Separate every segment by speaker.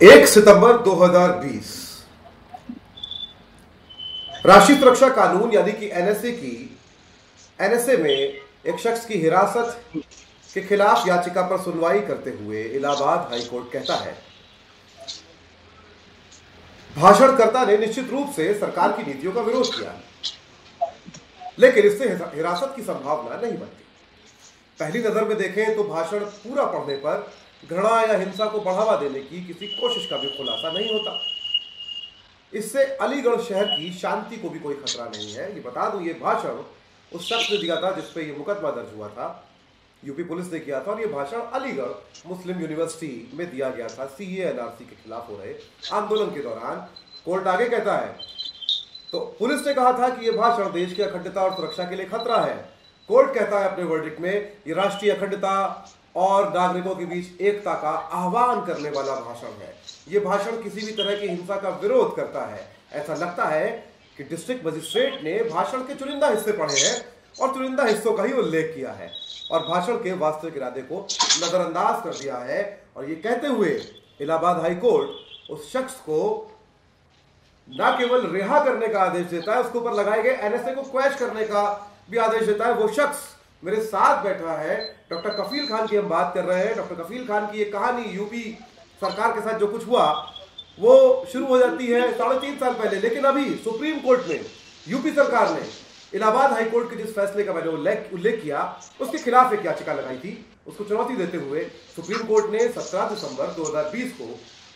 Speaker 1: 1 सितंबर 2020 राष्ट्रीय सुरक्षा कानून यानी कि एनएसए में एक शख्स की हिरासत के खिलाफ याचिका पर सुनवाई करते हुए इलाहाबाद हाईकोर्ट कहता है, भाषणकर्ता ने निश्चित रूप से सरकार की नीतियों का विरोध किया, लेकिन इससे हिरासत की संभावना नहीं बनती। पहली नजर में देखें तो भाषण पूरा पढ़ने पर घृणा या हिंसा को बढ़ावा देने की किसी कोशिश का भी खुलासा नहीं होता। इससे अलीगढ़ शहर की शांति को भी कोई खतरा नहीं है। ये बता दूं, ये भाषण उस शख्स ने दिया था जिस पे ये मुकदमा दर्ज हुआ था, यूपी पुलिस ने किया था, और ये भाषण अलीगढ़ मुस्लिम यूनिवर्सिटी में दिया गया था सीए एनआरसी के खिलाफ हो रहे आंदोलन के दौरान। कोर्ट आगे कहता है, तो पुलिस ने कहा था कि यह भाषण देश की अखंडता और सुरक्षा के लिए खतरा है। कोर्ट कहता है अपने वर्डिक्ट में, ये राष्ट्रीय अखंडता और नागरिकों के बीच एकता का आह्वान करने वाला भाषण है। ये भाषण किसी भी तरह की हिंसा का विरोध करता है। ऐसा लगता है कि डिस्ट्रिक्ट मजिस्ट्रेट ने भाषण के चुनिंदा हिस्से पढ़े हैं और चुनिंदा हिस्सों का ही उल्लेख किया है और भाषण के वास्तविक इरादे को नजरअंदाज कर दिया है। और ये कहते हुए इलाहाबाद हाईकोर्ट उस शख्स को न केवल रिहा करने का आदेश देता है, उसके ऊपर लगाए गए एनएसए को क्वैश करने का भी आदेश देता है। वो शख्स मेरे साथ बैठा है, डॉक्टर कफील खान की हम बात कर रहे हैं। डॉक्टर कफील खान की ये कहानी यूपी सरकार के साथ जो कुछ हुआ वो शुरू हो जाती है 3.5 साल पहले, लेकिन अभी सुप्रीम कोर्ट में यूपी सरकार ने इलाहाबाद हाईकोर्ट के जिस फैसले का मैंने उल्लेख किया उसके खिलाफ एक याचिका लगाई थी। उसको चुनौती देते हुए सुप्रीम कोर्ट ने 17 दिसंबर 2020 को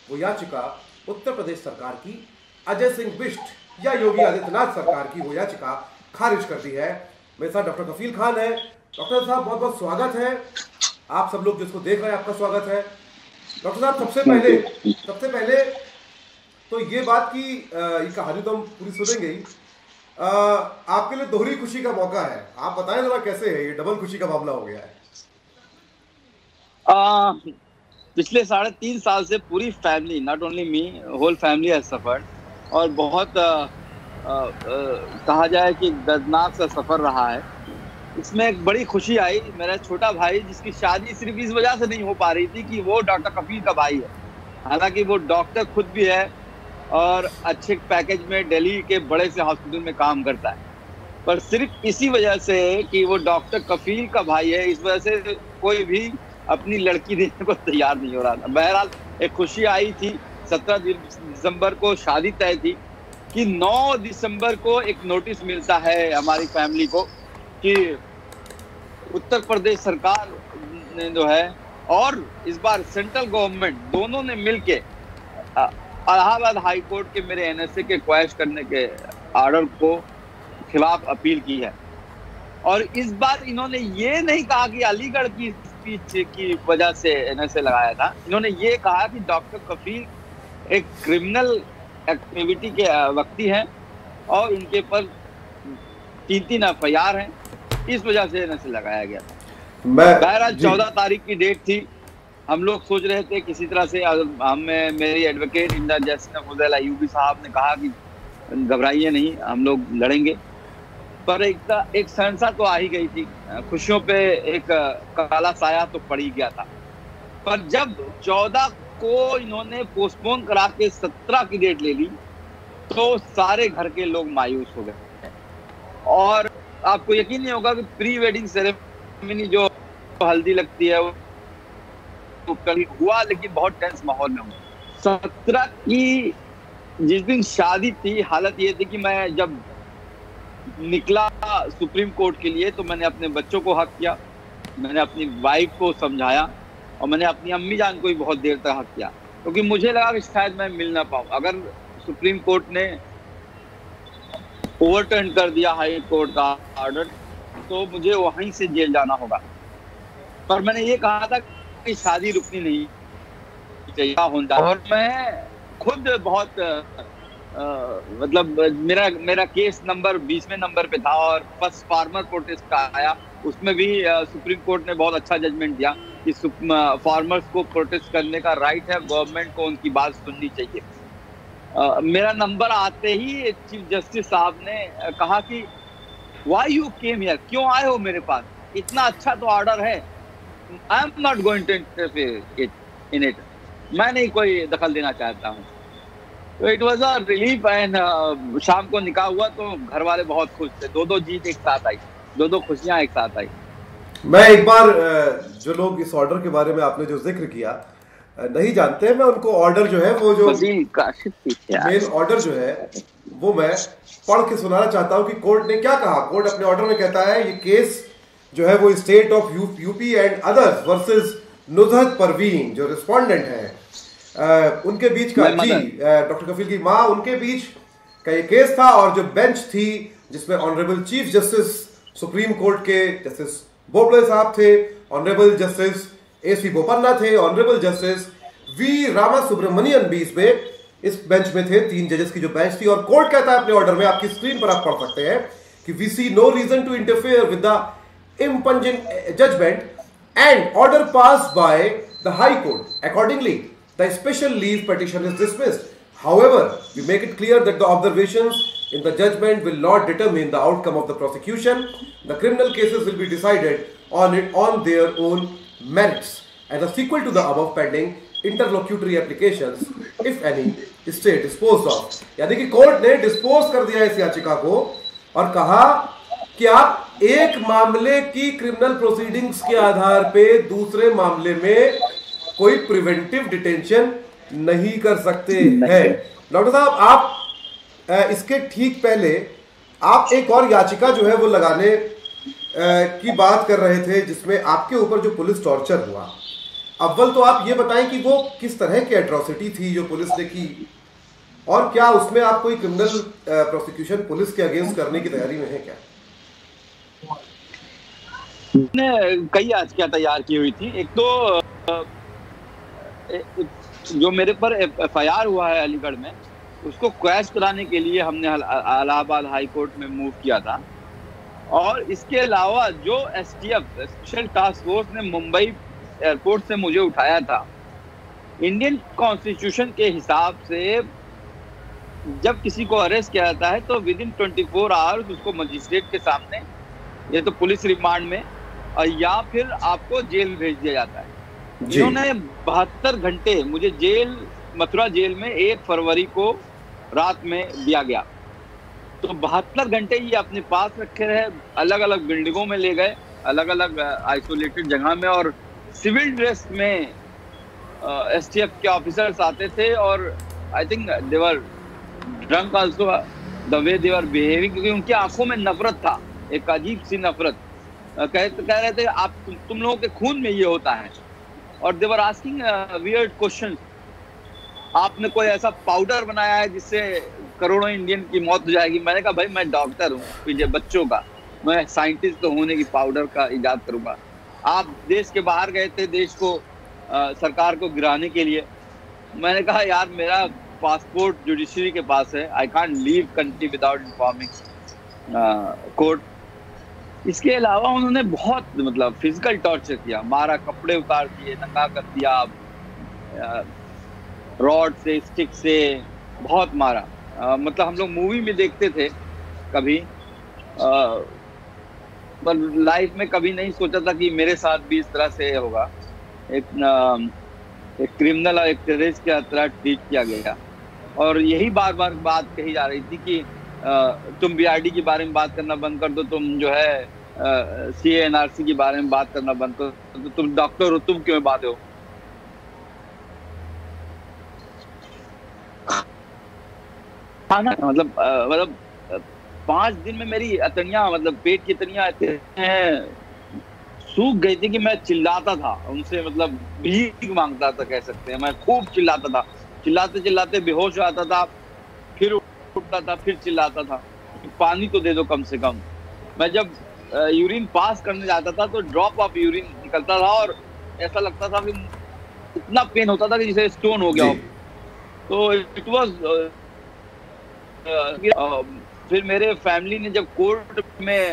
Speaker 1: वो याचिका उत्तर प्रदेश सरकार की, अजय सिंह बिष्ट या योगी आदित्यनाथ सरकार की वो याचिका खारिज कर दी है। मेरे साथ डॉक्टर कफील खान है। डॉक्टर साहब बहुत बहुत स्वागत है। आप सब लोग जिसको देख रहे हैं आपका स्वागत है। डॉक्टर साहब सबसे पहले तो ये बात की ये कहानी तो हम पूरी सुनेंगे ही, आपके लिए दोहरी खुशी का मौका है। आप बताएं जरा कैसे है ये डबल खुशी का मामला हो गया है।
Speaker 2: पिछले 3.5 साल से पूरी family, not only me, whole family has suffered और बहुत कहा जाए कि दर्दनाक सा सफर रहा है। इसमें एक बड़ी खुशी आई, मेरा छोटा भाई जिसकी शादी सिर्फ इस वजह से नहीं हो पा रही थी कि वो डॉक्टर कफील का भाई है, हालांकि वो डॉक्टर खुद भी है और अच्छे पैकेज में दिल्ली के बड़े से हॉस्पिटल में काम करता है, पर सिर्फ इसी वजह से कि वो डॉक्टर कफील का भाई है, इस वजह से कोई भी अपनी लड़की देने को तैयार नहीं हो रहा था। बहरहाल एक खुशी आई थी। 17 दिसंबर को शादी तय थी कि 9 दिसंबर को एक नोटिस मिलता है हमारी फैमिली को कि उत्तर प्रदेश सरकार ने जो है और इस बार सेंट्रल गवर्नमेंट दोनों ने मिलके इलाहाबाद हाई कोर्ट के मेरे एनएसए के क्वैश करने के ऑर्डर को खिलाफ अपील की है। और इस बार इन्होंने ये नहीं कहा कि अलीगढ़ की स्पीच की वजह से एनएसए लगाया था। इन्होंने ये कहा कि डॉक्टर कफील एक क्रिमिनल एक्टिविटी के व्यक्ति हैं और उनके पर 3 एफआईआर हैं, इस वजह से एनएसए लगाया गया था। बहरहाल 14 तारीख की डेट थी। हम लोग सोच रहे थे किसी तरह से, मेरी एडवोकेट इंदा जैसन अयूबी साहब ने कहा कि घबराइए नहीं, हम लोग लड़ेंगे, पर एक सहनसा तो आ ही गई थी। खुशियों पे एक काला साया तो पड़ ही गया था। पर जब 14 को इन्होंने पोस्टपोन करा के 17 की डेट ले ली तो सारे घर के लोग मायूस हो गए। और आपको यकीन नहीं होगा कि प्री वेडिंग सेरेमनी जो हल्दी लगती है वो कल हुआ, लेकिन बहुत टेंस माहौल में हुआ। 17 की जिस दिन शादी थी, हालत ये थी कि मैं जब निकला सुप्रीम कोर्ट के लिए तो मैंने अपने बच्चों को हक किया, मैंने अपनी वाइफ को समझाया और मैंने अपनी अम्मी जान को भी बहुत देर तक हक किया, क्योंकि मुझे लगा कि शायद मैं मिल ना पाऊँ। अगर सुप्रीम कोर्ट ने ओवरटर्न कर दिया हाई कोर्ट का ऑर्डर तो मुझे वहीं से जेल जाना होगा। पर मैंने ये कहा था कि शादी रुकनी नहीं चाहिए होता। और मैं खुद बहुत मतलब मेरा केस नंबर 20वें नंबर पे था और फर्स्ट फार्मर प्रोटेस्ट का आया, उसमें भी सुप्रीम कोर्ट ने बहुत अच्छा जजमेंट दिया कि फार्मर्स को प्रोटेस्ट करने का राइट है, गवर्नमेंट को उनकी बात सुननी चाहिए। मेरा नंबर आते ही चीफ जस्टिस साहब ने कहा कि व्हाई यू केम हियर, क्यों आए हो मेरे पास, इतना अच्छा तो ऑर्डर है, I am not going to interfere in it. मैं नहीं कोई दखल देना चाहता हूँ। तो it was a relief and शाम को निकाह हुआ तो घर वाले बहुत खुश थे। दो जीत एक साथ आई, दो खुशियां एक साथ आई।
Speaker 1: मैं एक बार जो लोग इस ऑर्डर के बारे में आपने जो जिक्र किया नहीं जानते, मैं उनको ऑर्डर जो है वो जो मेन ऑर्डर जो है वो मैं पढ़ के सुनाना चाहता हूं कि कोर्ट ने क्या कहा। कोर्ट अपने ऑर्डर में कहता है ये केस जो है वो state of UP and others versus Nuzhat Parveen जो रिस्पोंडेंट है उनके बीच का जी डॉक्टर कफील की माँ उनके बीच का ये केस था। और जो बेंच थी जिसमें honourable chief justice supreme court के जस्टिस बोबड़े साहब थे, ऑनरेबल जस्टिस AC बोपन्ना थे, honourable justice V Rama Subramanian भी इसमें इस बेंच में थे। 3 जजेस की जो बेंच थी। और कोर्ट कहता है अपने ऑर्डर में, आपकी स्क्रीन पर आप पढ़ सकते हैं कि we see no reason to interfere with the impungent judgment and order passed by the High Court. Accordingly, the special leave petition is dismissed. However, we make it clear that the observations in the judgment will not determine the outcome of the prosecution. The criminal cases will be decided on their own merits. As a sequel to the above pending interlocutory applications, if any, stay disposed of. यानी कि court ने dispose कर दिया इस याचिका को और कहा कि आप एक मामले की क्रिमिनल प्रोसीडिंग्स के आधार पे दूसरे मामले में कोई प्रिवेंटिव डिटेंशन नहीं कर सकते हैं। डॉक्टर साहब, आप इसके ठीक पहले आप एक और याचिका जो है वो लगाने की बात कर रहे थे जिसमें आपके ऊपर जो पुलिस टॉर्चर हुआ। अव्वल तो आप ये बताएं कि वो किस तरह की एट्रोसिटी थी जो पुलिस ने की, और क्या उसमें आप कोई क्रिमिनल प्रोसिक्यूशन पुलिस के अगेंस्ट करने की तैयारी में है क्या?
Speaker 2: ने कई याचिकाएं तैयार की हुई थी। एक तो जो मेरे पर FIR हुआ है अलीगढ़ में, उसको क्वैश कराने के लिए हमने इलाहाबाद हाई कोर्ट में मूव किया था। और इसके अलावा जो STF स्पेशल टास्क फोर्स ने मुंबई एयरपोर्ट से मुझे उठाया था, इंडियन कॉन्स्टिट्यूशन के हिसाब से जब किसी को अरेस्ट किया जाता है तो विद इन 24 आवर्स उसको मजिस्ट्रेट के सामने, ये तो पुलिस रिमांड में, या फिर आपको जेल भेज दिया जाता है। इन्होंने 72 घंटे मुझे जेल, मथुरा जेल में 1 फरवरी को रात में दिया गया। तो 72 घंटे ये अपने पास रखे रहे, अलग अलग बिल्डिंगों में ले गए, अलग अलग आइसोलेटेड जगह में, और सिविल ड्रेस में STF के ऑफिसर्स आते थे। और I think they were drunk also the way they were behaving, क्योंकि उनकी आंखों में नफरत था, एक अजीब सी नफरत। कह रहे थे आप तुम लोगों के खून में ये होता है। और दे वर आस्किंग वियर्ड क्वेश्चंस, आपने कोई ऐसा पाउडर बनाया है जिससे करोड़ों इंडियन की मौत हो जाएगी? मैंने कहा भाई मैं डॉक्टर हूँ पीछे बच्चों का, मैं साइंटिस्ट तो होने की पाउडर का इजाद करूंगा। आप देश के बाहर गए थे देश को सरकार को गिराने के लिए। मैंने कहा यार मेरा पासपोर्ट जुडिशरी के पास है, I can't leave country without informing court. इसके अलावा उन्होंने बहुत मतलब फिजिकल टॉर्चर किया, मारा, कपड़े उतार दिए, नंगा कर दिया, रॉड से, स्टिक से बहुत मारा। मतलब हम लोग मूवी में देखते थे कभी, पर लाइफ में कभी नहीं सोचा था कि मेरे साथ भी इस तरह से होगा। एक क्रिमिनल और एक टेररिस्ट की तरह ट्रीट किया गया। और यही बार बार बात कही जा रही थी कि तुम BRD के बारे में बात करना बंद कर दो, तुम जो है CA/NRC के बारे में बात करना बंद कर दो, तुम डॉक्टर हो, तुम क्यों बात हो? मतलब 5 दिन में मेरी अतनियां, मतलब पेट की अतनियां सूख गई थी कि मैं चिल्लाता था उनसे, मतलब भीख मांगता था कह सकते हैं। मैं खूब चिल्लाता था, चिल्लाते चिल्लाते बेहोश हो आता था, फिर उठता था, फिर चिल्लाता था पानी तो दे दो कम से कम। मैं जब यूरिन पास करने जाता था तो ड्रॉप ऑफ यूरिन निकलता था और ऐसा लगता था कि इतना पेन होता था कि जैसे स्टोन हो गया हो। तो इट वाज फिर मेरे फैमिली ने जब कोर्ट में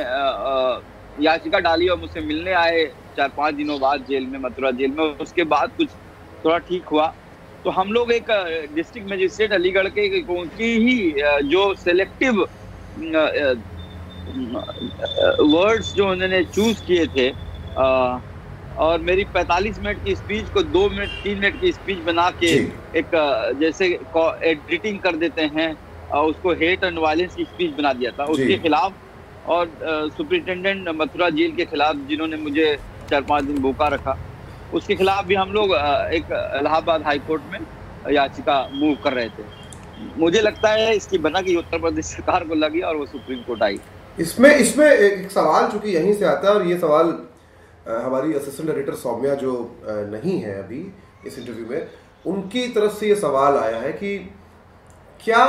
Speaker 2: याचिका डाली और मुझसे मिलने आए 4-5 दिनों बाद जेल में, मथुरा जेल में, उसके बाद कुछ थोड़ा ठीक हुआ। तो हम लोग एक डिस्ट्रिक्ट मजिस्ट्रेट अलीगढ़ के की ही जो सेलेक्टिव वर्ड्स जो उन्होंने चूज किए थे, और मेरी 45 मिनट की स्पीच को 2 मिनट 3 मिनट की स्पीच बना के एक जैसे एडिटिंग कर देते हैं, उसको हेट एंड वायलेंस की स्पीच बना दिया था उसके खिलाफ, और सुपरिटेंडेंट मथुरा जेल के खिलाफ जिन्होंने मुझे 4-5 दिन भूखा रखा, उसके खिलाफ भी हम लोग एक इलाहाबाद हाई कोर्ट में याचिका मूव कर रहे थे। मुझे लगता है इसकी बना की उत्तर प्रदेश सरकार को लगी और वो सुप्रीम कोर्ट आई।
Speaker 1: इसमें एक सवाल चूंकि यहीं से आता है, और ये सवाल हमारी असिस्टेंट एडिटर सौम्या जो नहीं है अभी इस इंटरव्यू में, उनकी तरफ से ये सवाल आया है कि क्या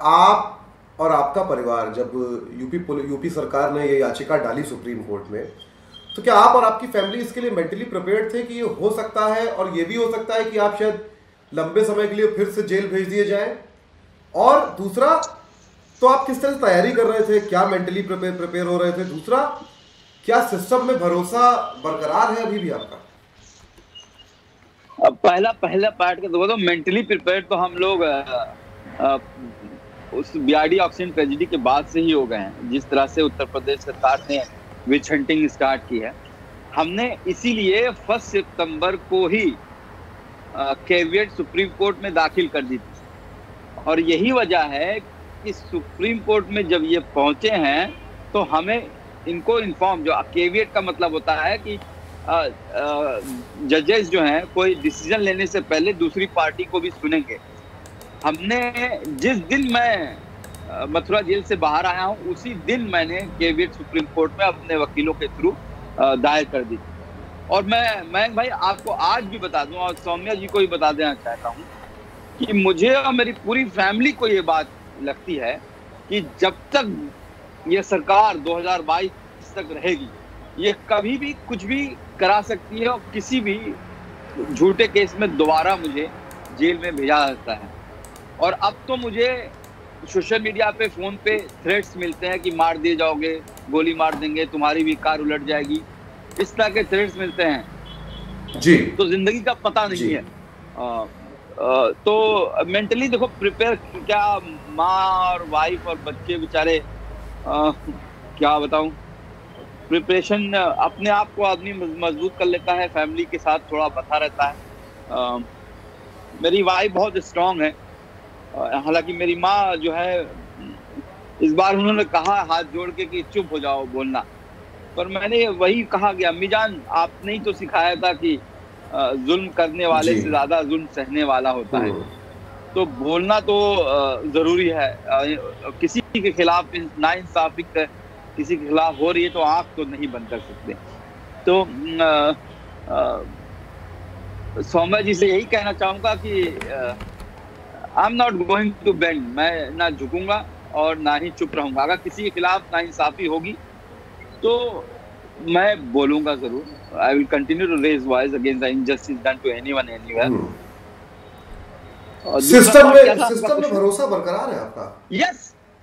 Speaker 1: आप और आपका परिवार, जब यूपी सरकार ने ये याचिका डाली सुप्रीम कोर्ट में, तो क्या आप और आपकी फैमिली इसके लिए मेंटली प्रिपेयर्ड थे कि ये हो सकता है, और ये भी हो सकता है कि आप शायद लंबे समय के लिए फिर से जेल भेज दिए जाएं? और दूसरा, तो आप किस तरह से तैयारी कर रहे थे, क्या मेंटली प्रिपेयर हो रहे थे? दूसरा, क्या सिस्टम में भरोसा बरकरार है अभी भी आपका?
Speaker 2: पहला पार्ट का तो मेंटली प्रिपेयर तो हम लोग उस बीआरडी ऑक्सीजन ट्रेजेडी के बाद से ही हो गए हैं। जिस तरह से उत्तर प्रदेश सरकार ने विच हंटिंग स्टार्ट की है, हमने इसीलिए 1 सितंबर को ही कैविएट सुप्रीम कोर्ट में दाखिल कर दी थी, और यही वजह है कि सुप्रीम कोर्ट में जब ये पहुंचे हैं तो हमें इनको इन्फॉर्म, जो कैविएट का मतलब होता है कि जजेस जो हैं कोई डिसीजन लेने से पहले दूसरी पार्टी को भी सुनेंगे। हमने जिस दिन मैं मथुरा जेल से बाहर आया हूं, उसी दिन मैंने कैविएट सुप्रीम कोर्ट में अपने वकीलों के थ्रू दायर कर दी। और मैं भाई आपको आज भी बता दूं, और सौम्या जी को भी बता देना चाहता हूं कि मुझे और मेरी पूरी फैमिली को ये बात लगती है कि जब तक ये सरकार 2022 तक रहेगी, ये कभी भी कुछ भी करा सकती है, और किसी भी झूठे केस में दोबारा मुझे जेल में भेजा जा सकता है। और अब तो मुझे सोशल मीडिया पे, फोन पे थ्रेट्स मिलते हैं कि मार दिए जाओगे, गोली मार देंगे, तुम्हारी भी कार उलट जाएगी, इस तरह के थ्रेट्स मिलते हैं
Speaker 1: जी।
Speaker 2: तो जिंदगी का पता नहीं है। तो मेंटली देखो प्रिपेयर, क्या माँ और वाइफ और बच्चे बेचारे, क्या बताऊं, प्रिपरेशन अपने आप को आदमी मजबूत कर लेता है, फैमिली के साथ थोड़ा बता रहता है। मेरी वाइफ बहुत स्ट्रांग है, हालांकि मेरी माँ जो है, इस बार उन्होंने कहा हाथ जोड़ के कि चुप हो जाओ बोलना, पर मैंने वही कहा कि अम्मी जान, आपने ही तो सिखाया था कि जुल्म करने वाले से ज्यादा जुल्म सहने वाला होता है, तो बोलना तो जरूरी है। किसी के खिलाफ नाइंसाफी किसी के खिलाफ हो रही है तो आंख तो नहीं बंद कर सकते। तो सौम्या जी से यही कहना चाहूंगा कि I am not going to bend, मैं ना झुकूंगा और ना ही चुप रहूंगा। अगर किसी के खिलाफ नाइंसाफी होगी तो मैं बोलूंगा जरूर। I will continue to raise voice against the injustice done to anyone anywhere.
Speaker 1: System में भरोसा बरकरार है आपका?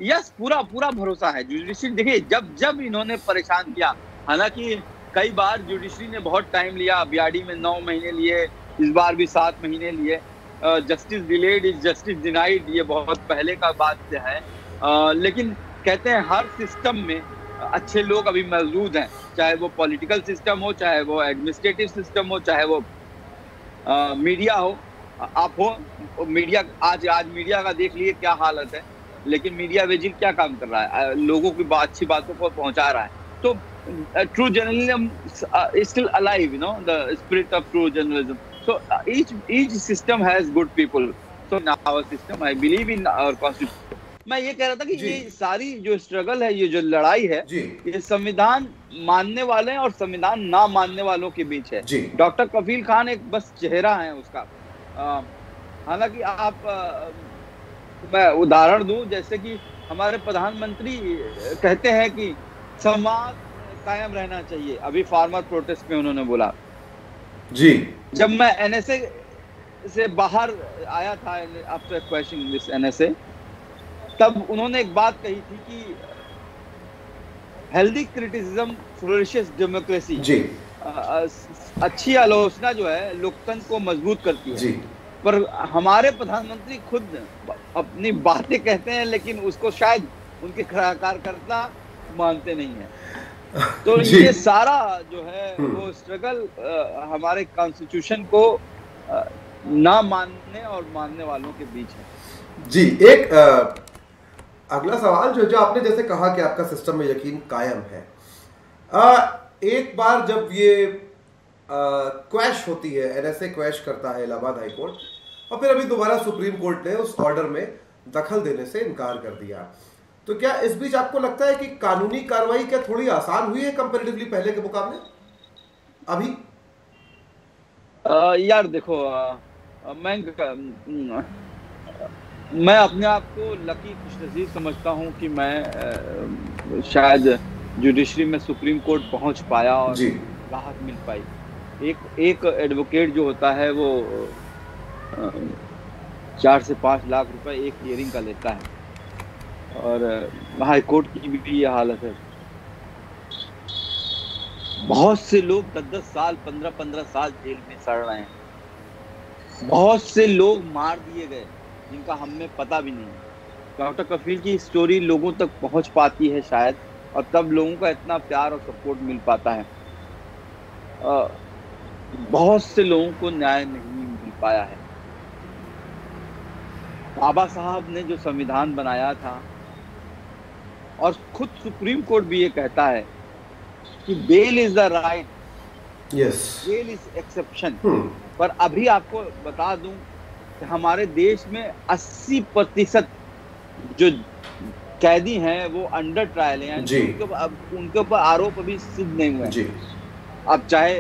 Speaker 2: यस, पूरा भरोसा है। जुडिशरी देखिए, जब इन्होंने परेशान किया, हालांकि कई बार जुडिशरी ने बहुत टाइम लिया, बीआरडी में 9 महीने लिए, इस बार भी 7 महीने लिए। Justice delayed is justice denied, ये बहुत पहले का बात है। लेकिन कहते हैं हर सिस्टम में अच्छे लोग अभी मौजूद हैं, चाहे वो पॉलिटिकल सिस्टम हो, चाहे वो एडमिनिस्ट्रेटिव सिस्टम हो, चाहे वो मीडिया हो। आप हो मीडिया, आज मीडिया का देख लिए क्या हालत है, लेकिन मीडिया विजिल क्या काम कर रहा है, लोगों की अच्छी बातों को पहुंचा रहा है। तो true journalism is still alive, you know, the spirit of true journalism. So each system has good people. So in our system, I believe in our constitution. मैं ये कह रहा था कि ये सारी जो स्ट्रगल है, ये जो लड़ाई है, ये संविधान मानने वाले और संविधान ना मानने वालों के बीच है। डॉक्टर कफील खान एक बस चेहरा है उसका। हालांकि आप मैं उदाहरण दूं, जैसे कि हमारे प्रधानमंत्री कहते हैं कि संवाद कायम रहना चाहिए, अभी फार्मर प्रोटेस्ट में उन्होंने बोला
Speaker 1: जी।
Speaker 2: जब मैं एनएसए से बाहर आया था आफ्टर क्वेश्चनिंग दिस एनएसए, तब उन्होंने एक बात कही थी कि हेल्दी क्रिटिसिज्म फ्लोरिशेस डेमोक्रेसी।
Speaker 1: जी।
Speaker 2: अच्छी आलोचना जो है लोकतंत्र को मजबूत करती है।
Speaker 1: जी।
Speaker 2: पर हमारे प्रधानमंत्री खुद अपनी बातें कहते हैं, लेकिन उसको शायद उनके कार्यकर्ता मानते नहीं है। तो
Speaker 1: जी।
Speaker 2: ये सारा जो है
Speaker 1: हम्म।
Speaker 2: वो स्ट्रगल हमारे कॉन्स्टिट्यूशन को ना मानने और मानने वालों के बीच है।
Speaker 1: जी, एक अगला सवाल जो आपने जैसे कहा कि आपका सिस्टम में यकीन कायम है, एक बार जब ये क्वैश होती है, एनएसए क्वैश करता है इलाहाबाद हाई कोर्ट, और फिर अभी दोबारा सुप्रीम कोर्ट ने उस ऑर्डर में दखल देने से इनकार कर दिया, तो क्या इस बीच आपको लगता है कि कानूनी कार्रवाई क्या थोड़ी आसान हुई है कंपैरेटिवली पहले के मुकाबले अभी?
Speaker 2: यार देखो, मैं अपने आप को लकी खुशनसीब समझता हूं कि मैं शायद जुडिशरी में सुप्रीम कोर्ट पहुंच पाया और
Speaker 1: जी।
Speaker 2: राहत मिल पाई। एक एडवोकेट जो होता है वो 4 से 5 लाख रुपए एक हियरिंग का लेता है, और हाई कोर्ट की भी ये हालत है। बहुत से लोग 10-10 साल 15-15 साल जेल में सड़ रहे हैं। बहुत से लोग मार दिए गए जिनका हमें पता भी नहीं है। डॉक्टर कफील की स्टोरी लोगों तक पहुंच पाती है शायद, और तब लोगों का इतना प्यार और सपोर्ट मिल पाता है। बहुत से लोगों को न्याय नहीं मिल पाया है। बाबा साहब ने जो संविधान बनाया था, और खुद सुप्रीम कोर्ट भी ये कहता है कि bail is the right,
Speaker 1: yes,
Speaker 2: bail is exception. पर अभी आपको बता दूं कि हमारे देश में 80% जो कैदी हैं वो अंडर ट्रायल हैं, उनके ऊपर आरोप अभी सिद्ध नहीं हुए हैं। आप चाहे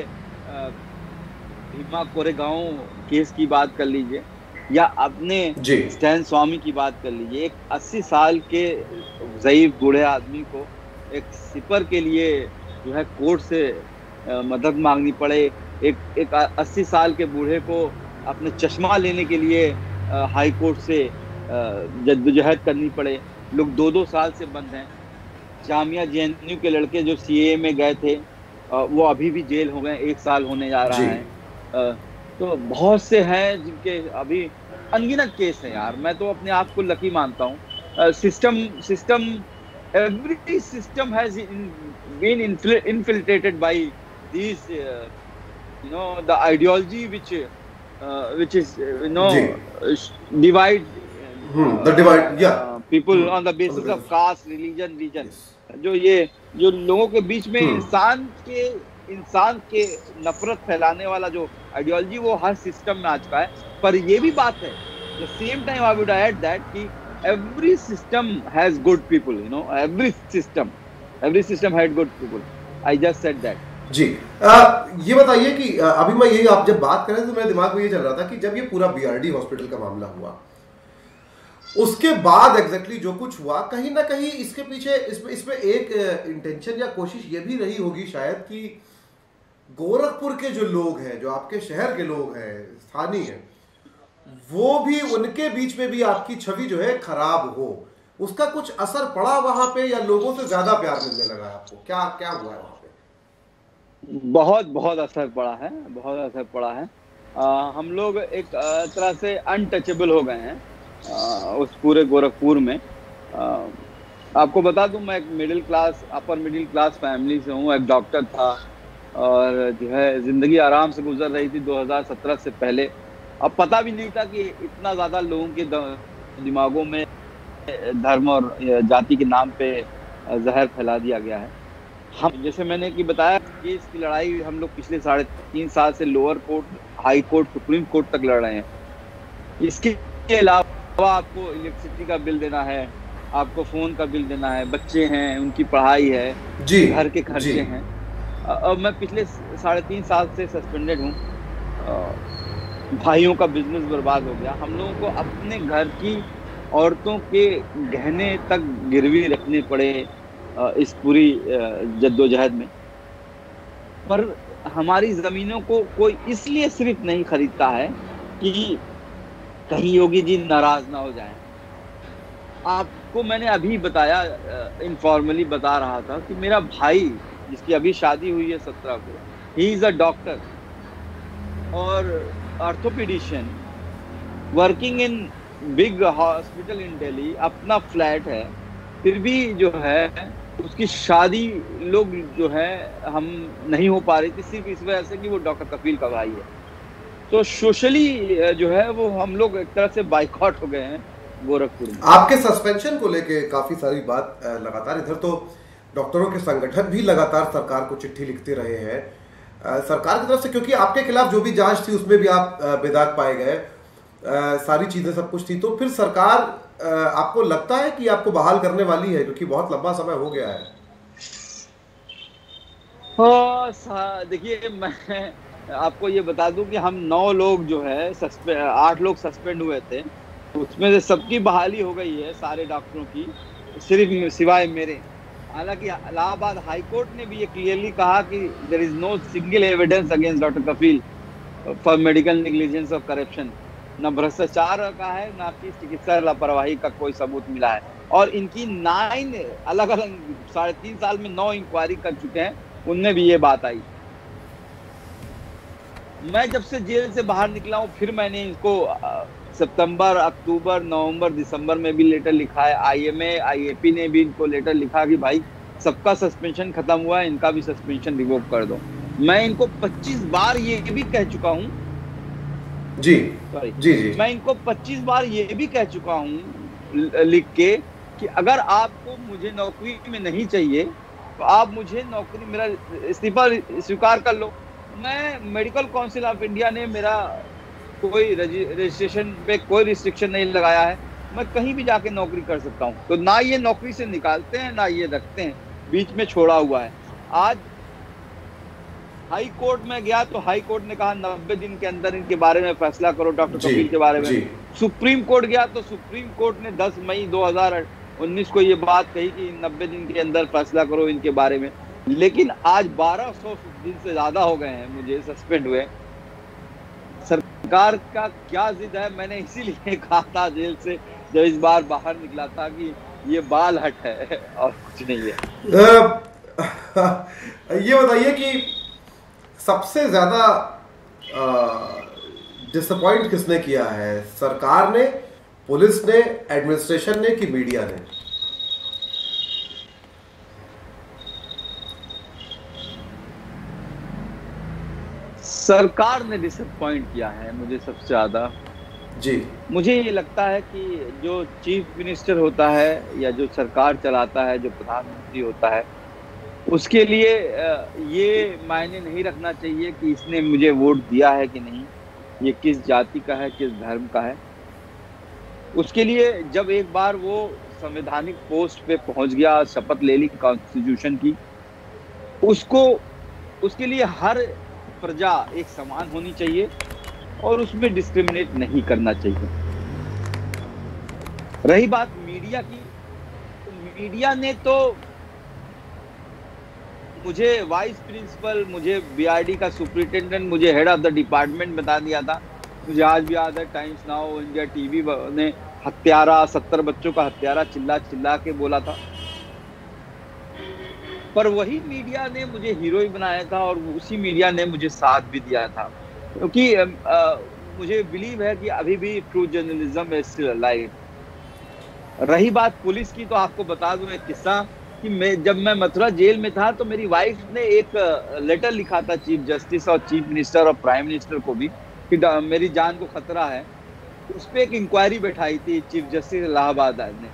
Speaker 2: भीमा कोरेगांव केस की बात कर लीजिए, या अपने स्टैन स्वामी की बात कर लीजिए। एक 80 साल के ज़ईफ बूढ़े आदमी को एक सिपर के लिए जो है कोर्ट से मदद मांगनी पड़े, एक 80 साल के बूढ़े को अपने चश्मा लेने के लिए हाई कोर्ट से जद्दोजहद करनी पड़े। लोग 2-2 साल से बंद हैं। जामिया जेएनयू के लड़के जो सीएए में गए थे वो अभी भी जेल हो गए, 1 साल होने जा रहा है। तो बहुत से हैं जिनके अभी अनगिनत केस हैं। यार मैं तो अपने आप को लकी मानता हूँ। System every system has been infiltrated by these the ideology which is divide people on the basis of caste, religion, region। जो लोगों के बीच में इंसान के नफरत फैलाने वाला जो आइडियोलॉजी वो हर सिस्टम में आ चुका है। पर ये भी बात है, the same time I would add that कि every system has good people, every system had good people। I just said that।
Speaker 1: जी, ये बताइए कि अभी मैं यही, आप जब बात कर रहे थे तो मेरे दिमाग में ये चल रहा था कि जब ये पूरा बीआरडी हॉस्पिटल का मामला हुआ, उसके बाद एग्जैक्टली जो कुछ हुआ, कहीं ना कहीं इसके पीछे इसमें एक इंटेंशन या कोशिश ये भी रही होगी शायद कि गोरखपुर के जो लोग हैं, जो आपके शहर के लोग हैं, स्थानीय, वो भी, उनके बीच में भी आपकी छवि जो है खराब हो। उसका कुछ असर पड़ा वहां पे, या लोगों से ज्यादा प्यार मिलने लगा आपको? क्या क्या हुआ है वहां पे?
Speaker 2: बहुत असर पड़ा है, बहुत असर पड़ा है। हम लोग एक तरह से अनटचेबल हो गए हैं उस पूरे गोरखपुर में। आपको बता दूं, मैं एक अपर मिडिल क्लास फैमिली से हूँ। एक डॉक्टर था और जो है जिंदगी आराम से गुजर रही थी 2017 से पहले। अब पता भी नहीं था कि इतना ज़्यादा लोगों के दिमागों में धर्म और जाति के नाम पे जहर फैला दिया गया है। हम, जैसे मैंने कि बताया कि इसकी लड़ाई हम लोग पिछले 3.5 साल से lower court, high court, supreme court तक लड़ रहे हैं। इसके अलावा आपको इलेक्ट्रिसिटी का बिल देना है, आपको फ़ोन का बिल देना है, बच्चे हैं, उनकी पढ़ाई है, घर के खर्चे हैं। अब मैं पिछले 3.5 साल से सस्पेंडेड हूँ। भाइयों का बिजनेस बर्बाद हो गया। हम लोगों को अपने घर की औरतों के गहने तक गिरवी रखने पड़े इस पूरी जद्दोजहद में। पर हमारी ज़मीनों को कोई इसलिए सिर्फ नहीं खरीदता है कि कहीं योगी जी नाराज ना हो जाएं। आपको मैंने अभी बताया, इनफॉर्मली बता रहा था कि मेरा भाई, जिसकी अभी शादी हुई है 17 को, ही इज़ अ डॉक्टर और orthopaedician working in big hospital in Delhi. अपना फ्लैट है, फिर भी जो है उसकी शादी लोग जो है हम नहीं हो पा रही थी सिर्फ इस वजह से कि वो डॉक्टर कफील का भाई है। तो सोशली जो है वो हम लोग एक तरह से बाइकआउट हो गए हैं गोरखपुर में।
Speaker 1: आपके सस्पेंशन को लेके काफी सारी बात लगातार, इधर तो डॉक्टरों के संगठन भी लगातार सरकार को चिट्ठी लिखते रहे हैं सरकार की तरफ से, क्योंकि आपके खिलाफ जो भी जांच थी उसमें भी आप बेदाग पाए गए, सारी चीजें सब कुछ थी। तो फिर सरकार आपको लगता है कि आपको बहाल करने वाली है, क्योंकि बहुत लंबा समय हो गया है?
Speaker 2: देखिए, मैं आपको ये बता दूं कि हम 9 लोग जो है 8 लोग सस्पेंड हुए थे, उसमें से सबकी बहाली हो गई है, सारे डॉक्टरों की, सिर्फ सिवाय मेरे। हालांकि इलाहाबाद हाई कोर्ट ने भी ये क्लियरली कहा कि there is no single evidence against doctor Kafeel for medical negligence और करप्शन। न भ्रष्टाचार का है, न कि चिकित्सा लापरवाही का कोई सबूत मिला है। और इनकी 9 अलग अलग 3.5 साल में 9 इंक्वायरी कर चुके हैं, उनमें भी ये बात आई। मैं जब से जेल से बाहर निकला हूँ, फिर मैंने इनको सितंबर, अक्टूबर, नवंबर, दिसंबर में भी लेटर लिखा है। IMA, IAP ने भी इनको लेटर लिखा कि भाई सबका सस्पेंशन खत्म हुआ है, इनका भी सस्पेंशन रिवोक कर दो। मैं इनको 25 बार ये भी कह चुका हूँ
Speaker 1: जी
Speaker 2: जी, मैं इनको 25 बार ये भी कह चुका हूँ लिख के कि अगर आपको मुझे नौकरी में नहीं चाहिए तो आप मुझे नौकरी, मेरा इस्तीफा स्वीकार कर लो। मैं मेडिकल काउंसिल ऑफ इंडिया ने मेरा कोई रजिस्ट्रेशन पे कोई रिस्ट्रिक्शन नहीं लगाया है, मैं कहीं भी जाके नौकरी कर सकता हूँ। तो ना ये नौकरी से निकालते हैं ना ये रखते हैं, बीच में छोड़ा हुआ है। आज हाई कोर्ट में गया तो हाई कोर्ट ने कहा 90 दिन के अंदर इनके बारे में फैसला करो, डॉक्टर कफील के बारे में। सुप्रीम कोर्ट गया तो सुप्रीम कोर्ट ने 10 मई 2019 को ये बात कही कि 90 दिन के अंदर फैसला करो इनके बारे में। लेकिन आज 1200 दिन से ज्यादा हो गए हैं मुझे सस्पेंड हुए। सरकार का क्या जिद है, मैंने इसीलिए कहा था जेल से जब इस बार बाहर निकला था कि ये बाल हट है और कुछ नहीं है।
Speaker 1: ये बताइए कि सबसे ज्यादा डिसअपॉइंट किसने किया है, सरकार ने, पुलिस ने, एडमिनिस्ट्रेशन ने कि मीडिया ने?
Speaker 2: सरकार ने डिसअपॉइंट किया है मुझे सबसे ज्यादा।
Speaker 1: जी, मुझे
Speaker 2: ये लगता है कि जो चीफ मिनिस्टर होता है या जो सरकार चलाता है, जो प्रधानमंत्री होता है, उसके लिए ये मायने नहीं रखना चाहिए कि इसने मुझे वोट दिया है कि नहीं, ये किस जाति का है, किस धर्म का है। उसके लिए जब एक बार वो संवैधानिक पोस्ट पे पहुंच गया, शपथ ले ली कॉन्स्टिट्यूशन की, उसके लिए हर प्रजा एक समान होनी चाहिए और उसमें डिस्क्रिमिनेट नहीं करना चाहिए। रही बात मीडिया की, तो मीडिया ने तो मुझे वाइस प्रिंसिपल, मुझे BRD का सुपरिटेंडेंट, मुझे हेड ऑफ द डिपार्टमेंट बता दिया था। मुझे आज भी याद है, टाइम्स नाउ, इंडिया TV ने हत्यारा, 70 बच्चों का हत्यारा चिल्ला चिल्ला के बोला था। पर वही मीडिया ने मुझे हीरो ही बनाया था और उसी मीडिया ने मुझे साथ भी दिया था, क्योंकि मुझे बिलीव है कि अभी भी true journalism is still alive. रही बात पुलिस की, तो आपको बता दूं एक किस्सा कि जब मैं मथुरा जेल में था तो मेरी वाइफ ने एक लेटर लिखा था चीफ जस्टिस और चीफ मिनिस्टर और प्राइम मिनिस्टर को भी कि मेरी जान को खतरा है। उस पर एक इंक्वायरी बैठाई थी चीफ जस्टिस इलाहाबाद ने,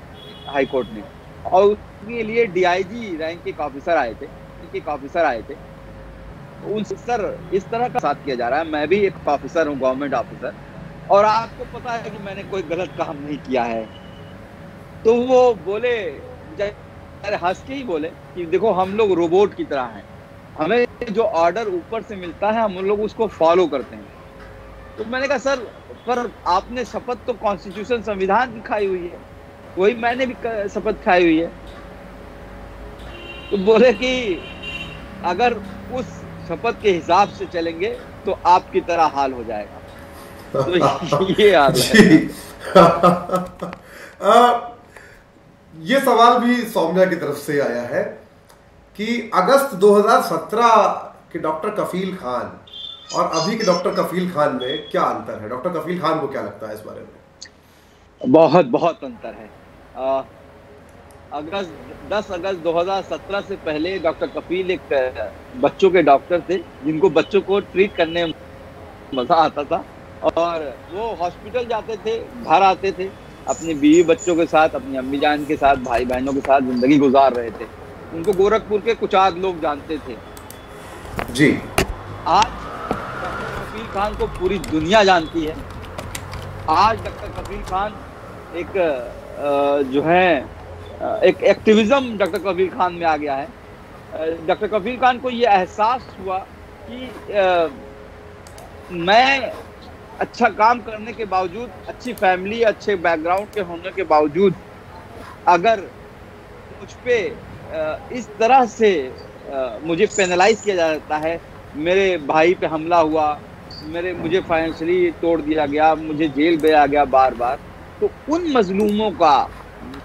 Speaker 2: हाई कोर्ट ने, और उसके लिए DIG रैंक के ऑफिसर आए थे। उनसे सर इस तरह का साथ किया जा रहा है, मैं भी एक ऑफिसर हूँ, गवर्नमेंट ऑफिसर, और आपको पता है कि मैंने कोई गलत काम नहीं किया है। तो वो बोले, हंस के ही बोले कि देखो हम लोग रोबोट की तरह हैं, हमें जो ऑर्डर ऊपर से मिलता है हम लोग उसको फॉलो करते हैं। तो मैंने कहा सर, पर आपने शपथ तो कॉन्स्टिट्यूशन, संविधान की खाई हुई है, वही मैंने भी शपथ खाई हुई है। तो बोले कि अगर उस शपथ के हिसाब से चलेंगे तो आपकी तरह हाल हो जाएगा। तो ये हाल है।
Speaker 1: ये सवाल भी सौम्या की तरफ से आया है कि अगस्त 2017 के डॉक्टर कफील खान और अभी के डॉक्टर कफील खान में क्या अंतर है? डॉक्टर कफील खान को क्या लगता है इस बारे में?
Speaker 2: बहुत बहुत अंतर है। अगस्त 10 अगस्त 2017 से पहले डॉक्टर कफील एक बच्चों के डॉक्टर थे, जिनको बच्चों को ट्रीट करने में मजा आता था। और वो हॉस्पिटल जाते थे, घर आते थे, अपनी बीवी बच्चों के साथ, अपनी अम्मी जान के साथ, भाई बहनों के साथ जिंदगी गुजार रहे थे। उनको गोरखपुर के कुछ आध लोग जानते थे।
Speaker 1: जी।
Speaker 2: आज डॉक्टर कफील खान को पूरी दुनिया जानती है। आज डॉक्टर कफील खान एक जो है एक एक्टिविज्म डॉक्टर कफील खान में आ गया है। डॉक्टर कफील खान को ये एहसास हुआ कि मैं अच्छा काम करने के बावजूद, अच्छी फैमिली, अच्छे बैकग्राउंड के होने के बावजूद, अगर मुझ पे इस तरह से मुझे पेनलाइज किया जाता है, मेरे भाई पे हमला हुआ, मुझे फाइनेंशियली तोड़ दिया गया, मुझे जेल भेजा गया बार बार, तो उन मजलूमों का,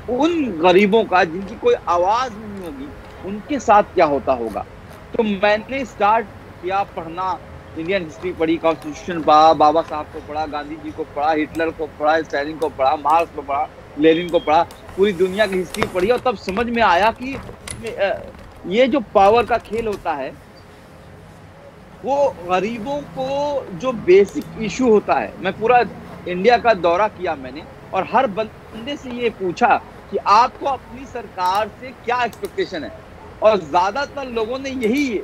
Speaker 2: उन गरीबों का जिनकी कोई आवाज नहीं होगी, उनके साथ क्या होता होगा। तो मैंने स्टार्ट किया पढ़ना, इंडियन हिस्ट्री पढ़ी, कॉन्स्टिट्यूशन पढ़ा, बाबा साहब को पढ़ा, गांधी जी को पढ़ा, हिटलर को पढ़ा, स्टालिन को पढ़ा, मार्क्स को पढ़ा, लेनिन को पढ़ा, पूरी दुनिया की हिस्ट्री पढ़ी। और तब समझ में आया कि ये जो पावर का खेल होता है, वो गरीबों को जो बेसिक इशू होता है, मैं पूरा इंडिया का दौरा किया मैंने, और हर बंदे से ये पूछा कि आपको अपनी सरकार से क्या एक्सपेक्टेशन है। और ज्यादातर लोगों ने यही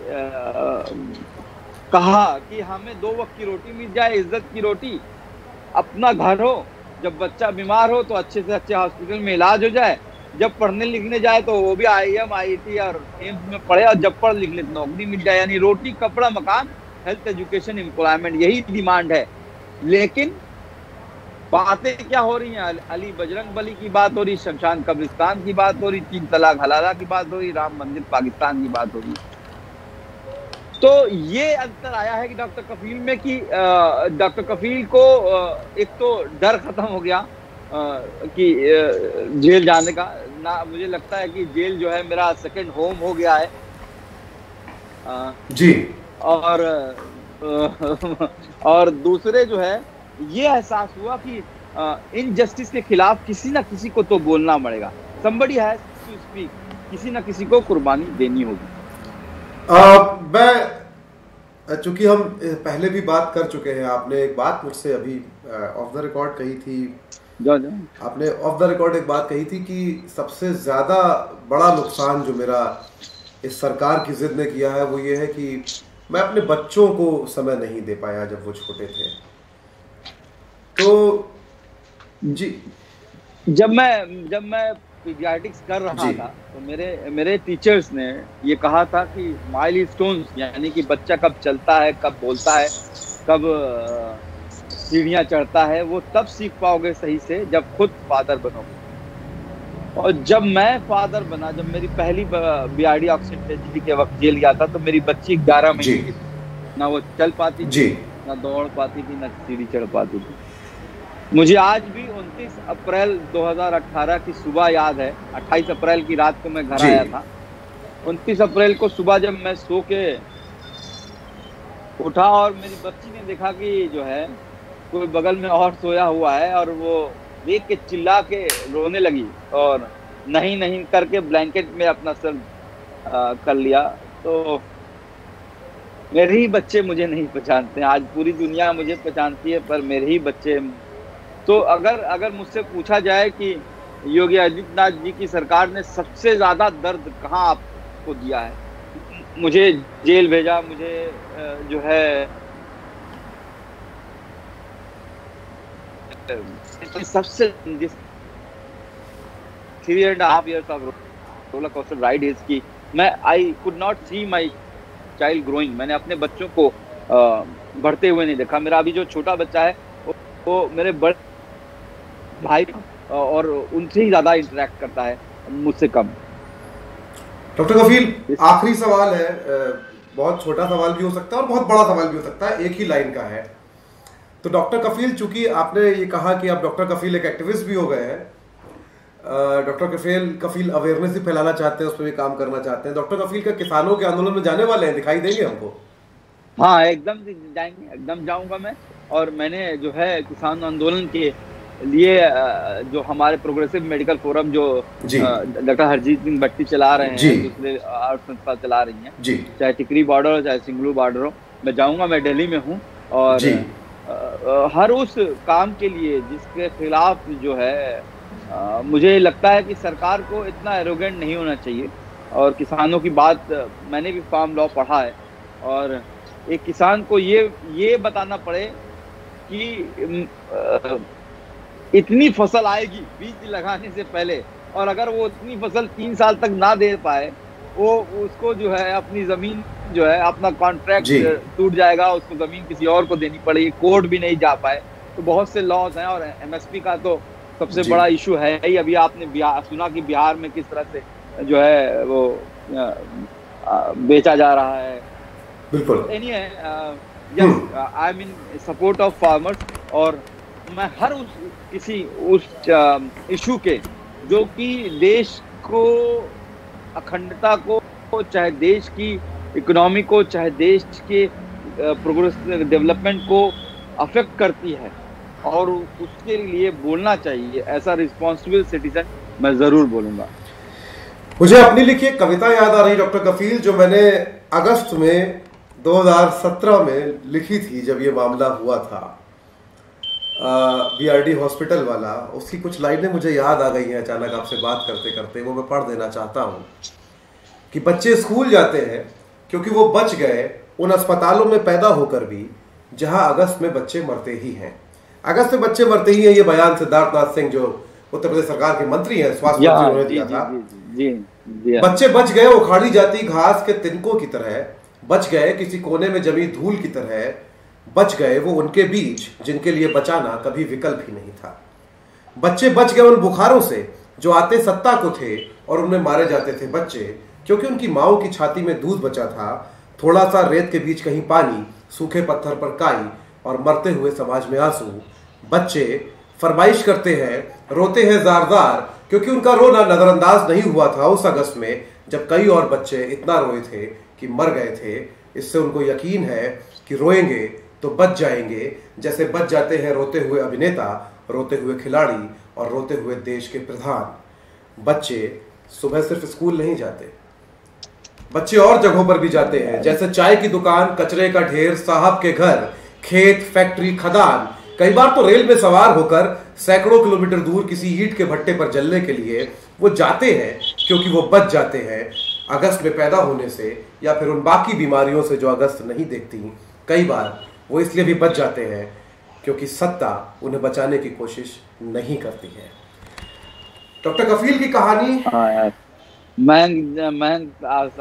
Speaker 2: कहा कि हमें 2 वक्त की रोटी मिल जाए, इज्जत की रोटी, अपना घर हो, जब बच्चा बीमार हो तो अच्छे से अच्छे हॉस्पिटल में इलाज हो जाए, जब पढ़ने लिखने जाए तो वो भी IIM IIT और एम्स में पढ़े, और जब पढ़ लिख ले तो नौकरी मिल जाए। यानी रोटी, कपड़ा, मकान, हेल्थ, एजुकेशन, एम्प्लॉयमेंट, यही डिमांड है। लेकिन बातें क्या हो रही हैं? अली बजरंग बली की बात हो रही, शमशान कब्रिस्तान की बात हो रही, 3 तलाक हलाला की बात हो रही, राम मंदिर पाकिस्तान की बात हो रही। तो ये अंतर आया है कि डॉक्टर कफील में कि डॉक्टर कफील को एक तो डर खत्म हो गया कि जेल जाने का। ना, मुझे लगता है कि जेल जो है मेरा सेकंड होम हो गया है।
Speaker 1: जी।
Speaker 2: और दूसरे जो है, ये एहसास हुआ कि इनजस्टिस के खिलाफ किसी ना किसी को तो बोलना पड़ेगा। somebody has to speak, किसी ना किसी को कुर्बानी देनी होगी।
Speaker 1: मैं, चूंकि हम पहले भी बात कर चुके हैं, आपने एक बात मुझसे अभी ऑफ द रिकॉर्ड कही थी, आपने ऑफ द रिकॉर्ड एक बात कही थी कि सबसे ज्यादा बड़ा नुकसान जो मेरा इस सरकार की जिद ने किया है वो ये है कि मैं अपने बच्चों को समय नहीं दे पाया जब वो छोटे थे। तो जी,
Speaker 2: जब मैं पीडियाट्रिक्स कर रहा था तो मेरे टीचर्स ने ये कहा था कि माइलस्टोन्स, यानी कि बच्चा कब चलता है, कब बोलता है, कब सीढ़ियाँ चढ़ता है, वो तब सीख पाओगे सही से जब खुद फादर बनोगे। और जब मैं फादर बना, जब मेरी पहली BRD ऑक्सीजन ट्रेजेडी के वक्त जेल गया था, तो मेरी बच्ची 11 महीने की, ना वो चल पाती थी, ना दौड़ पाती थी, ना सीढ़ी चढ़ पाती थी। मुझे आज भी 29 अप्रैल 2018 की सुबह याद है। 28 अप्रैल की रात को मैं घर आया था। 29 अप्रैल को सुबह जब मैं सो के उठा और मेरी बच्ची ने देखा कि जो है कोई बगल में और सोया हुआ है, और वो देख के चिल्ला के रोने लगी और नहीं नहीं करके ब्लैंकेट में अपना सर कर लिया। तो मेरे ही बच्चे मुझे नहीं पहचानते, आज पूरी दुनिया मुझे पहचानती है, पर मेरे ही बच्चे। तो अगर मुझसे पूछा जाए कि योगी आदित्यनाथ जी की सरकार ने सबसे ज्यादा दर्द कहाँ आपको दिया है, मुझे जेल भेजा, मुझे जो है सबसे 3.5 years of roller coaster ride is कि मैं I could not see my child growing। मैंने अपने बच्चों को बढ़ते हुए नहीं देखा। मेरा अभी जो छोटा बच्चा है वो मेरे बड़े भाई और उनसे ही ज्यादा इंटरेक्ट करता है, मुझसे कम।
Speaker 1: डॉक्टर कफील, आखिरी सवाल है, बहुत छोटा सवाल भी हो सकता है और बहुत बड़ा सवाल भी हो सकता है, एक ही लाइन का है। तो डॉक्टर कफील, चूंकि आपने ये कहा कि आप डॉक्टर कफील एक एक्टिविस्ट भी हो गए हैं, डॉक्टर कफील अवेयरनेस भी फैलाना चाहते हैं, उस पर भी काम करना चाहते हैं। डॉक्टर कफील का किसानों के आंदोलन में जाने वाले हैं, दिखाई देंगे हमको?
Speaker 2: हाँ, एकदम जाएंगे, एकदम जाऊंगा मैं। और मैंने जो है किसान आंदोलन के लिए जो हमारे प्रोग्रेसिव मेडिकल फोरम जो डॉक्टर हरजीत सिंह भट्टी चला रहे हैं, दूसरे आर्ट संस्था चला रही हैं, चाहे टिकरी बॉर्डर हो चाहे सिंगलू बॉर्डर हो, मैं जाऊंगा, मैं दिल्ली में हूँ, और हर उस काम के लिए जिसके खिलाफ जो है मुझे लगता है कि सरकार को इतना एरोगेंट नहीं होना चाहिए। और किसानों की बात, मैंने भी फार्म लॉ पढ़ा है, और एक किसान को ये बताना पड़े कि इतनी फसल आएगी बीज लगाने से पहले, और अगर वो इतनी फसल 3 साल तक ना दे पाए, वो उसको जो है अपनी जमीन जो है अपना कॉन्ट्रैक्ट टूट जाएगा, उसको जमीन किसी और को देनी पड़ेगी, कोर्ट भी नहीं जा पाए, तो बहुत से लॉज हैं। और एमएसपी का तो सबसे बड़ा इशू है ही। अभी आपने सुना कि बिहार में किस तरह से जो है वो बेचा जा रहा है।
Speaker 1: बिल्कुल।
Speaker 2: I am in support of farmers, और मैं हर उस इशू के जो कि देश को अखंडता को, चाहे देश की इकोनॉमी को, चाहे देश के प्रोग्रेस डेवलपमेंट को अफेक्ट करती है, और उसके लिए बोलना चाहिए। ऐसा रिस्पॉन्सिबल सिटीजन मैं जरूर बोलूंगा।
Speaker 1: मुझे अपनी लिखी एक कविता याद आ रही डॉक्टर कफील, जो मैंने अगस्त में 2017 में लिखी थी, जब ये मामला हुआ था बीआरडी हॉस्पिटल वाला। उसकी कुछ लाइनें मुझे याद आ गई हैं अचानक आपसे बात करते करते, वो मैं पढ़ देना चाहता हूँ कि बच्चे स्कूल जाते हैं क्योंकि वो बच गए उन अस्पतालों में पैदा होकर भी जहां अगस्त में बच्चे मरते ही हैं। अगस्त में बच्चे मरते ही हैं, ये बयान सिद्धार्थनाथ सिंह जो उत्तर प्रदेश सरकार के मंत्री हैं, स्वास्थ्य मंत्री, उन्होंने दिया था। बच्चे बच गए उखाड़ी जाती घास के तिनकों की तरह, बच गए किसी कोने में जमी धूल की तरह, बच गए वो उनके बीच जिनके लिए बचाना कभी विकल्प ही नहीं था। बच्चे बच गए उन बुखारों से जो आते सत्ता को थे और उनमें मारे जाते थे बच्चे, क्योंकि उनकी माओ की छाती में दूध बचा था, थोड़ा सा रेत के बीच कहीं पानी, सूखे पत्थर पर काई, और मरते हुए समाज में आंसू। बच्चे फरमाइश करते हैं, रोते हैं जार-जार, क्योंकि उनका रोना नजरअंदाज नहीं हुआ था उस अगस्त में, जब कई और बच्चे इतना रोए थे कि मर गए थे। इससे उनको यकीन है कि रोएंगे तो बच जाएंगे, जैसे बच जाते हैं रोते हुए अभिनेता, रोते हुए खिलाड़ी और रोते हुए देश के प्रधान। बच्चे सुबह सिर्फ स्कूल नहीं जाते, बच्चे और जगहों पर भी जाते हैं, जैसे चाय की दुकान, कचरे का ढेर, साहब के घर, खेत, फैक्ट्री, खदान। कई बार तो रेल में सवार होकर सैकड़ों किलोमीटर दूर किसी ईंट के भट्टे पर जलने के लिए वो जाते हैं, क्योंकि वो बच जाते हैं अगस्त में पैदा होने से, या फिर उन बाकी बीमारियों से जो अगस्त नहीं देखती। कई बार वो इसलिए भी बच जाते हैं क्योंकि सत्ता उन्हें बचाने की कोशिश नहीं करती है। डॉक्टर कफील की कहानी।
Speaker 2: मैं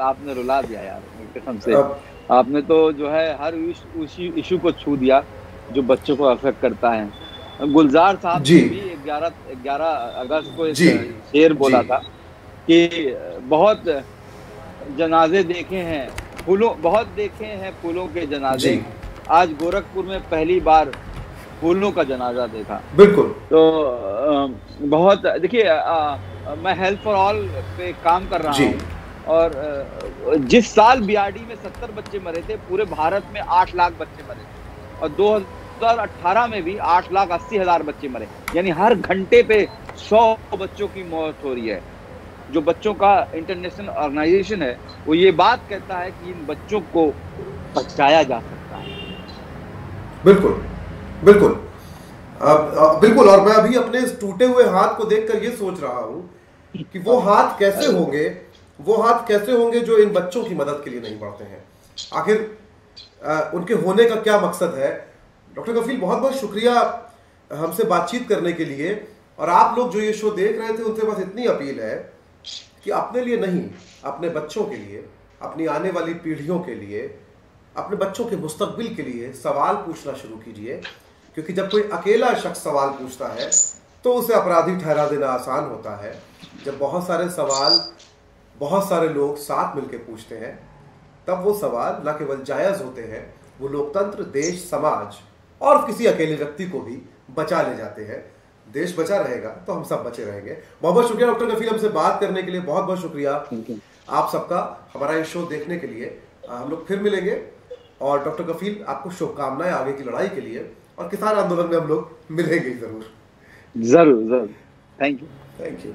Speaker 2: आपने रुला दिया यार, कसम से। आपने तो जो है हर इशू को छू दिया जो बच्चों को अफेक्ट करता है। गुलजार साहब ने भी 11 अगस्त को एक शेर बोला था कि बहुत जनाजे देखे हैं फूलों, बहुत देखे हैं फूलों के जनाजे, आज गोरखपुर में पहली बार फूलों का जनाजा देखा।
Speaker 1: बिल्कुल।
Speaker 2: तो बहुत, देखिए मैं हेल्थ फॉर ऑल पे काम कर रहा हूँ, और जिस साल बीआरडी में 70 बच्चे मरे थे, पूरे भारत में 8 लाख बच्चे मरे थे, और 2018 में भी 8,80,000 बच्चे मरे। यानी हर घंटे पे 100 बच्चों की मौत हो रही है। जो बच्चों का इंटरनेशनल ऑर्गेनाइजेशन है वो ये बात कहता है कि इन बच्चों को बचाया जा सकता है।
Speaker 1: बिल्कुल बिल्कुल बिल्कुल। और मैं अभी अपने इस टूटे हुए हाथ को देखकर ये सोच रहा हूँ कि वो हाथ कैसे होंगे जो इन बच्चों की मदद के लिए नहीं बढ़ते हैं। आखिर उनके होने का क्या मकसद है। डॉक्टर कफील, बहुत बहुत शुक्रिया हमसे बातचीत करने के लिए। और आप लोग जो ये शो देख रहे थे उनसे बस इतनी अपील है कि अपने लिए नहीं, अपने बच्चों के लिए, अपनी आने वाली पीढ़ियों के लिए, अपने बच्चों के मुस्तकबिल के लिए सवाल पूछना शुरू कीजिए। क्योंकि जब कोई अकेला शख्स सवाल पूछता है तो उसे अपराधी ठहरा देना आसान होता है। जब बहुत सारे सवाल बहुत सारे लोग साथ मिलकर पूछते हैं, तब वो सवाल न केवल जायज़ होते हैं, वो लोकतंत्र, देश, समाज और किसी अकेले व्यक्ति को भी बचा ले जाते हैं। देश बचा रहेगा तो हम सब बचे रहेंगे। बहुत बहुत शुक्रिया डॉक्टर कफील, हमसे बात करने के लिए। बहुत बहुत शुक्रिया आप सबका हमारा ये शो देखने के लिए। हम लोग फिर मिलेंगे। और डॉक्टर कफील, आपको शुभकामनाएं आगे की लड़ाई के लिए, और किसान आंदोलन में हम लोग मिलेंगे जरूर।
Speaker 2: जरूर जरूर। Thank you.
Speaker 1: Thank you.